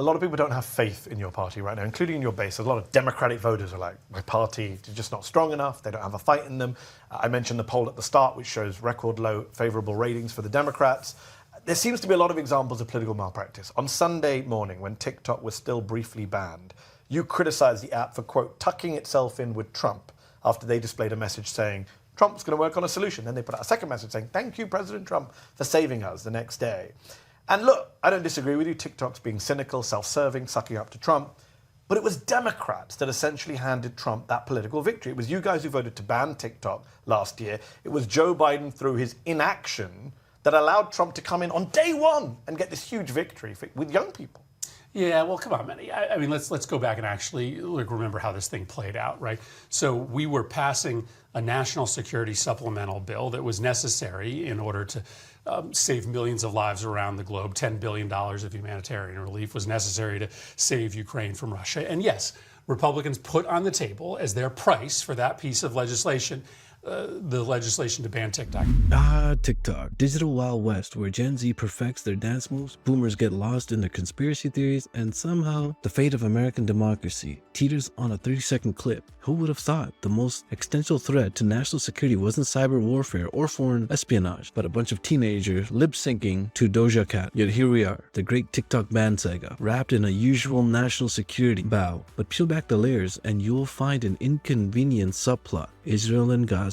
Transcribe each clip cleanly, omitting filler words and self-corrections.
a lot of people don't have faith in your party right now, including in your base. A lot of Democratic voters are like, my party is just not strong enough. They don't have a fight in them. I mentioned the poll at the start, which shows record low favorable ratings for the Democrats. There seems to be a lot of examples of political malpractice. On Sunday morning, when TikTok was still briefly banned, you criticized the app for, quote, tucking itself in with Trump after they displayed a message saying, Trump's going to work on a solution. Then they put out a second message saying, thank you, President Trump, for saving us the next day. And look, I don't disagree with you. TikTok's being cynical, self-serving, sucking up to Trump. But it was Democrats that essentially handed Trump that political victory. It was you guys who voted to ban TikTok last year. It was Joe Biden, through his inaction, that allowed Trump to come in on day one and get this huge victory with young people. Yeah, well, come on, Mehdi. I mean, let's go back and actually remember how this thing played out, right? So we were passing a national security supplemental bill that was necessary in order to save millions of lives around the globe. $10 billion of humanitarian relief was necessary to save Ukraine from Russia. And yes, Republicans put on the table as their price for that piece of legislation the legislation to ban TikTok. TikTok. Digital Wild West, where Gen Z perfects their dance moves, boomers get lost in their conspiracy theories, and somehow the fate of American democracy teeters on a 30-second clip. Who would have thought the most existential threat to national security wasn't cyber warfare or foreign espionage, but a bunch of teenagers lip-syncing to Doja Cat? Yet here we are, the great TikTok ban saga, wrapped in a usual national security bow. But peel back the layers and you'll find an inconvenient subplot: Israel and Gaza.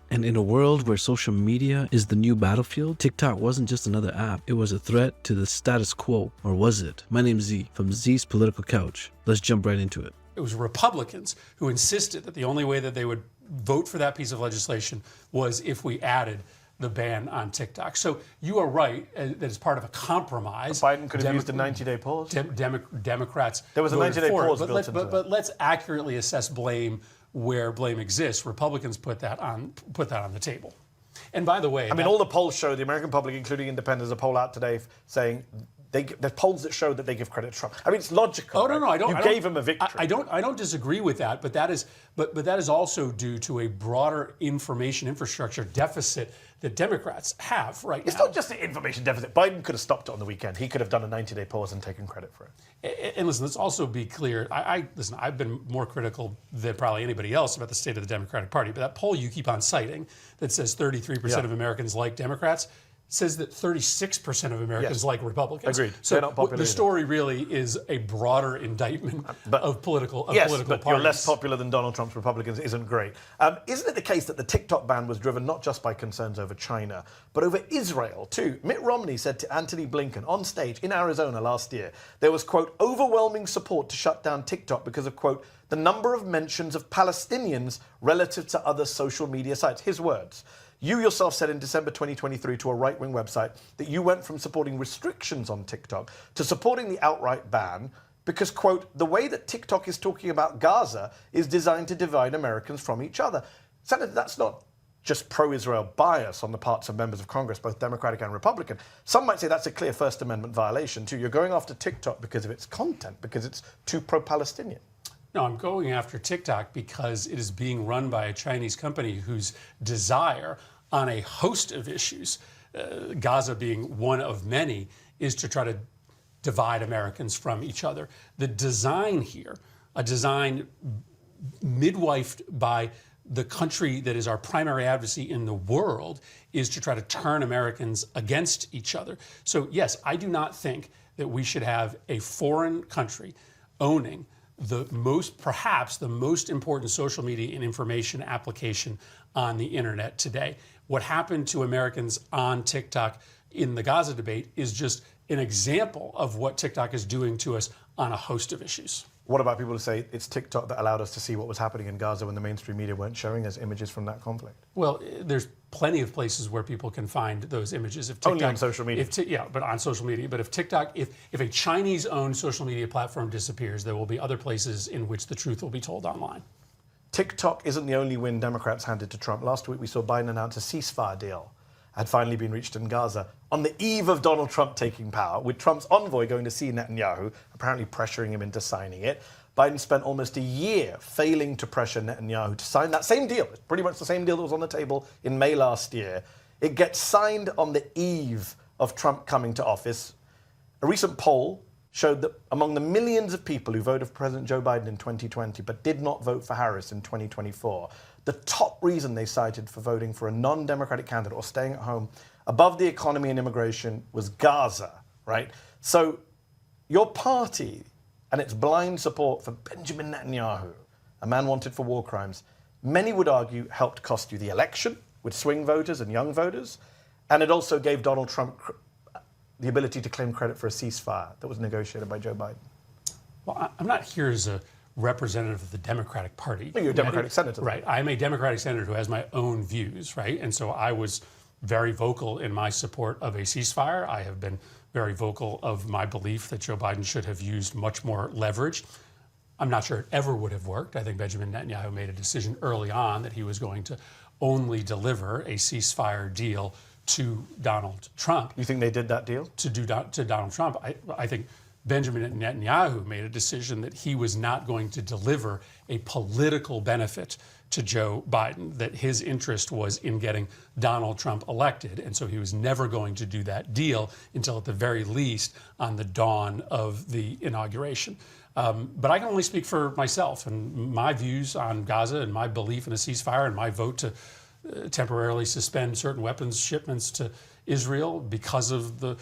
And in a world where social media is the new battlefield, TikTok wasn't just another app. It was a threat to the status quo. Or was it? My name's Z from Zees Political Couch. Let's jump right into it. It was Republicans who insisted that the only way that they would vote for that piece of legislation was if we added the ban on TikTok. So you are right that it's part of a compromise. Biden could have used a 90-day pause. Democrats. There was a 90-day pause built into that. But let's accurately assess blame where blame exists. Republicans put that on the table. And by the way, I mean, all the polls show, the American public, including independents, a poll out today saying there's polls that show that they give credit to Trump. I mean, it's logical. Oh no, no, I don't. You gave him a victory. I don't disagree with that, but that is also due to a broader information infrastructure deficit that Democrats have right now. It's not just an information deficit. Biden could have stopped it on the weekend. He could have done a 90-day pause and taken credit for it. And listen, let's also be clear. Listen, I've been more critical than probably anybody else about the state of the Democratic Party. But that poll you keep on citing that says 33% of Americans like Democrats says that 36% of Americans like Republicans. Agreed. So They're not popular the either. story really is a broader indictment of political yes, political but parties. you're less popular than Donald Trump's Republicans isn't great. Isn't it the case that the TikTok ban was driven not just by concerns over China, but over Israel too? Mitt Romney said to Antony Blinken on stage in Arizona last year, there was, quote, overwhelming support to shut down TikTok because of, quote, the number of mentions of Palestinians relative to other social media sites. His words. You yourself said in December 2023 to a right-wing website that you went from supporting restrictions on TikTok to supporting the outright ban because, quote, the way that TikTok is talking about Gaza is designed to divide Americans from each other. Senator, that's not just pro-Israel bias on the parts of members of Congress, both Democratic and Republican. Some might say that's a clear First Amendment violation too. You're going after TikTok because of its content, because it's too pro-Palestinian. No, I'm going after TikTok because it is being run by a Chinese company whose desire on a host of issues, Gaza being one of many, is to try to divide Americans from each other. The design here, a design midwifed by the country that is our primary advocacy in the world, is to try to turn Americans against each other. So yes, I do not think that we should have a foreign country owning perhaps the most important social media and information application on the internet today. What happened to Americans on TikTok in the Gaza debate is just an example of what TikTok is doing to us on a host of issues. What about people who say it's TikTok that allowed us to see what was happening in Gaza when the mainstream media weren't showing us images from that conflict? Well, there's plenty of places where people can find those images. If TikTok, only on social media. But on social media. But if TikTok, if a Chinese-owned social media platform disappears, there will be other places in which the truth will be told online. TikTok isn't the only win Democrats handed to Trump. Last week we saw Biden announce a ceasefire deal had finally been reached in Gaza on the eve of Donald Trump taking power, with Trump's envoy going to see Netanyahu, apparently pressuring him into signing it. Biden spent almost a year failing to pressure Netanyahu to sign that same deal. It's pretty much the same deal that was on the table in May last year. It gets signed on the eve of Trump coming to office. A recent poll showed that among the millions of people who voted for President Joe Biden in 2020 but did not vote for Harris in 2024, the top reason they cited for voting for a non-democratic candidate or staying at home above the economy and immigration was Gaza, right? So your party and its blind support for Benjamin Netanyahu, a man wanted for war crimes, many would argue helped cost you the election with swing voters and young voters, and it also gave Donald Trump the ability to claim credit for a ceasefire that was negotiated by Joe Biden. Well, I'm not here as a representative of the Democratic Party. Well, you're a Democratic senator. Right. I'm a Democratic senator who has my own views, right? And so I was very vocal in my support of a ceasefire. I have been very vocal of my belief that Joe Biden should have used much more leverage. I'm not sure it ever would have worked. I think Benjamin Netanyahu made a decision early on that he was going to only deliver a ceasefire deal to Donald Trump. You think they did that deal? To Donald Trump. I think Benjamin Netanyahu made a decision that he was not going to deliver a political benefit to Joe Biden, that his interest was in getting Donald Trump elected, and so he was never going to do that deal until at the very least on the dawn of the inauguration. But I can only speak for myself and my views on Gaza and my belief in a ceasefire and my vote to temporarily suspend certain weapons shipments to Israel because of the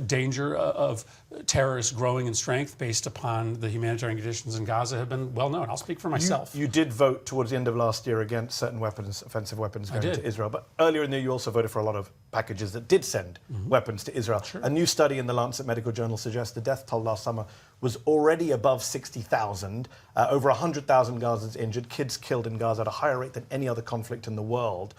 danger of terrorists growing in strength based upon the humanitarian conditions in Gaza have been well known. I'll speak for myself. You did vote towards the end of last year against certain weapons, offensive weapons going to Israel, but earlier in the year you also voted for a lot of packages that did send weapons to Israel. Sure. A new study in the Lancet Medical Journal suggests the death toll last summer was already above 60,000, over 100,000 Gazans injured, kids killed in Gaza at a higher rate than any other conflict in the world.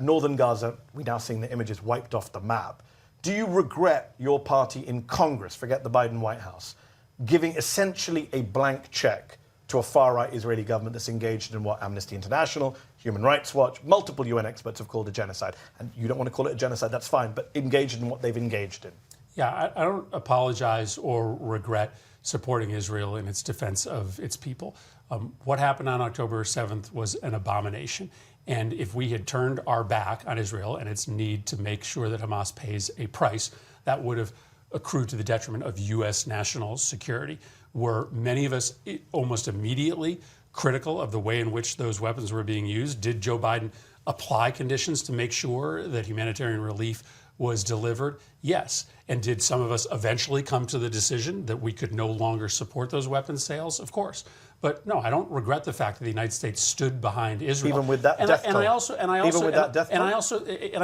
Northern Gaza, we're now seeing the images wiped off the map. Do you regret your party in Congress, forget the Biden White House, giving essentially a blank check to a far-right Israeli government that's engaged in what Amnesty International, Human Rights Watch, multiple UN experts have called a genocide? And you don't want to call it a genocide, that's fine, but engaged in what they've engaged in. Yeah, I don't apologize or regret supporting Israel in its defense of its people. What happened on October 7th was an abomination. And if we had turned our back on Israel and its need to make sure that Hamas pays a price, that would have accrued to the detriment of U.S. national security. Were many of us almost immediately critical of the way in which those weapons were being used? Did Joe Biden apply conditions to make sure that humanitarian relief was delivered? Yes. And did some of us eventually come to the decision that we could no longer support those weapons sales? Of course. But no, I don't regret the fact that the United States stood behind Israel. Even with that death toll. And I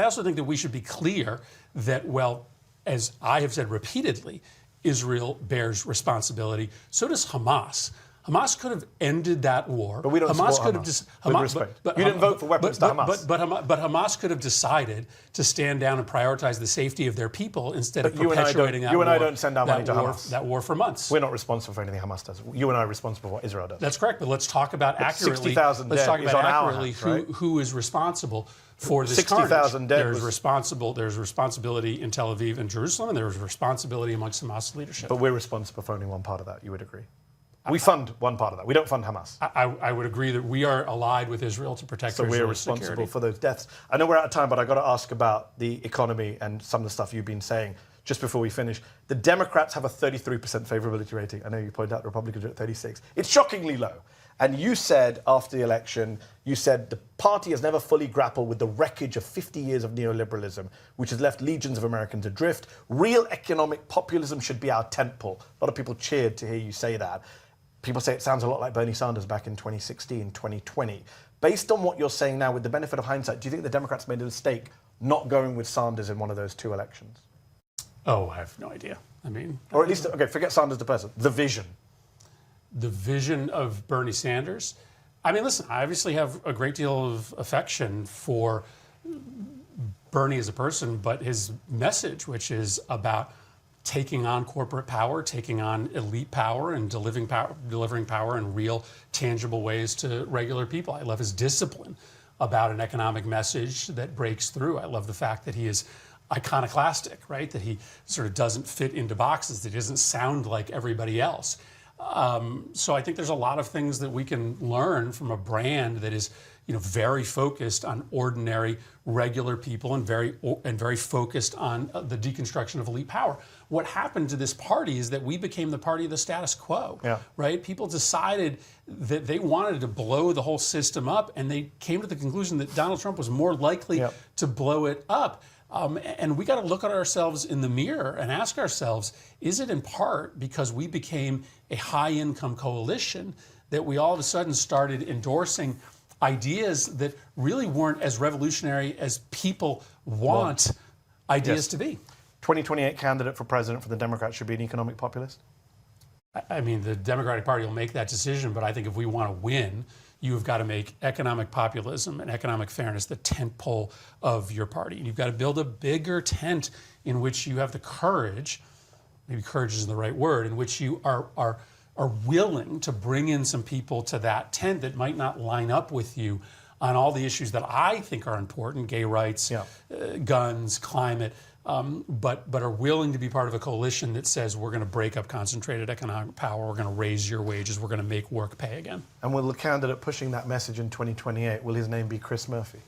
also think that we should be clear that, well, as I have said repeatedly, Israel bears responsibility. So does Hamas. Hamas could have ended that war. But we don't Hamas support could Hamas. have With respect. You didn't vote for weapons to Hamas. But Hamas could have decided to stand down and prioritize the safety of their people instead of you perpetuating that war. You and I don't send our money to Hamas. That war for months. We're not responsible for anything Hamas does. You and I are responsible for what Israel does. That's correct. But let's talk about accurately. 60,000 dead is on our hands, right? who is responsible for this 60,000 dead. There's responsibility in Tel Aviv and Jerusalem, and there's responsibility amongst Hamas leadership. But we're responsible for only one part of that. You would agree? We fund one part of that. We don't fund Hamas. I would agree that we are allied with Israel to protect Israel's security. So we're responsible for those deaths. I know we're out of time, but I got to ask about the economy and some of the stuff you've been saying just before we finish. The Democrats have a 33% favorability rating. I know you pointed out the Republicans are at 36. It's shockingly low. And you said after the election, you said the party has never fully grappled with the wreckage of 50 years of neoliberalism, which has left legions of Americans adrift. Real economic populism should be our tentpole. A lot of people cheered to hear you say that. People say it sounds a lot like Bernie Sanders back in 2016, 2020. Based on what you're saying now, with the benefit of hindsight, do you think the Democrats made a mistake not going with Sanders in one of those two elections? Oh, I have no idea. I mean... Or at least, okay, forget Sanders the person, the vision. The vision of Bernie Sanders? I mean, listen, I obviously have a great deal of affection for Bernie as a person, but his message, which is about taking on corporate power, taking on elite power, and delivering power in real, tangible ways to regular people. I love his discipline about an economic message that breaks through. I love the fact that he is iconoclastic, right? That he sort of doesn't fit into boxes, that he doesn't sound like everybody else. So I think there's a lot of things that we can learn from a brand that is, very focused on ordinary, regular people and very focused on the deconstruction of elite power. what happened to this party is that we became the party of the status quo, Yeah. right? People decided that they wanted to blow the whole system up, and they came to the conclusion that Donald Trump was more likely to blow it up. And we got to look at ourselves in the mirror and ask ourselves, is it in part because we became a high-income coalition that we all of a sudden started endorsing ideas that really weren't as revolutionary as people want ideas to be? 2028 candidate for president for the Democrats should be an economic populist? I mean, the Democratic Party will make that decision, but I think if we want to win, you have got to make economic populism and economic fairness the tent pole of your party. And you've got to build a bigger tent in which you have the courage, maybe courage isn't the right word, in which you are willing to bring in some people to that tent that might not line up with you on all the issues that I think are important, gay rights, guns, climate, but are willing to be part of a coalition that says we're going to break up concentrated economic power, we're going to raise your wages, we're going to make work pay again. And will the candidate pushing that message in 2028, will his name be Chris Murphy?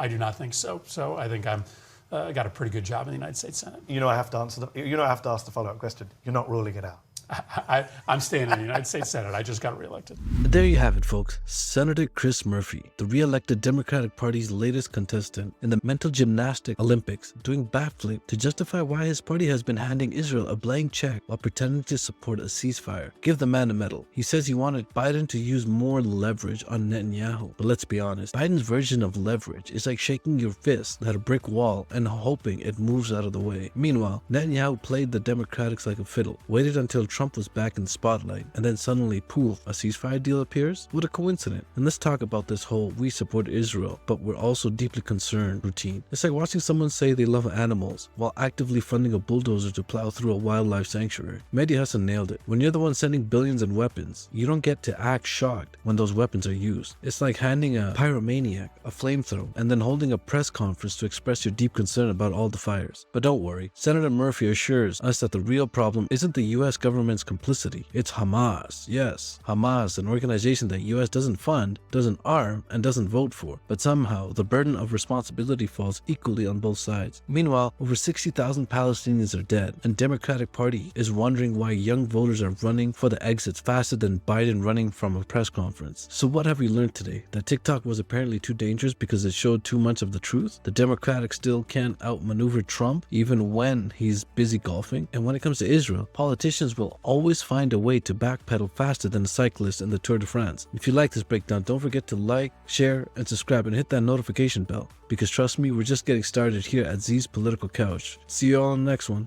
I do not think so. So I think I'm got a pretty good job in the United States Senate. You know I have to ask the follow-up question. You're not ruling it out. I'm staying in the United States Senate. I just got reelected. There you have it, folks. Senator Chris Murphy, the re-elected Democratic Party's latest contestant in the mental gymnastic Olympics, doing backflip to justify why his party has been handing Israel a blank check while pretending to support a ceasefire. Give the man a medal. He says he wanted Biden to use more leverage on Netanyahu. But let's be honest, Biden's version of leverage is like shaking your fist at a brick wall and hoping it moves out of the way. Meanwhile, Netanyahu played the Democrats like a fiddle, waited until Trump was back in the spotlight, and then suddenly, poof, a ceasefire deal appears? What a coincidence. And let's talk about this whole we support Israel, but we're also deeply concerned routine. It's like watching someone say they love animals while actively funding a bulldozer to plow through a wildlife sanctuary. Mehdi Hasan nailed it. When you're the one sending billions in weapons, you don't get to act shocked when those weapons are used. It's like handing a pyromaniac a flamethrower and then holding a press conference to express your deep concern about all the fires. But don't worry, Senator Murphy assures us that the real problem isn't the US government's complicity. It's Hamas. Yes, Hamas, an organization that US doesn't fund, doesn't arm, and doesn't vote for. But somehow, the burden of responsibility falls equally on both sides. Meanwhile, over 60,000 Palestinians are dead, and Democratic Party is wondering why young voters are running for the exits faster than Biden running from a press conference. So what have we learned today? That TikTok was apparently too dangerous because it showed too much of the truth? The Democrats still can't outmaneuver Trump even when he's busy golfing? And when it comes to Israel, politicians will always find a way to backpedal faster than a cyclist in the Tour de France. If you like this breakdown, don't forget to like, share, and subscribe, and hit that notification bell. Because trust me, we're just getting started here at Zees Political Couch. See you all on the next one.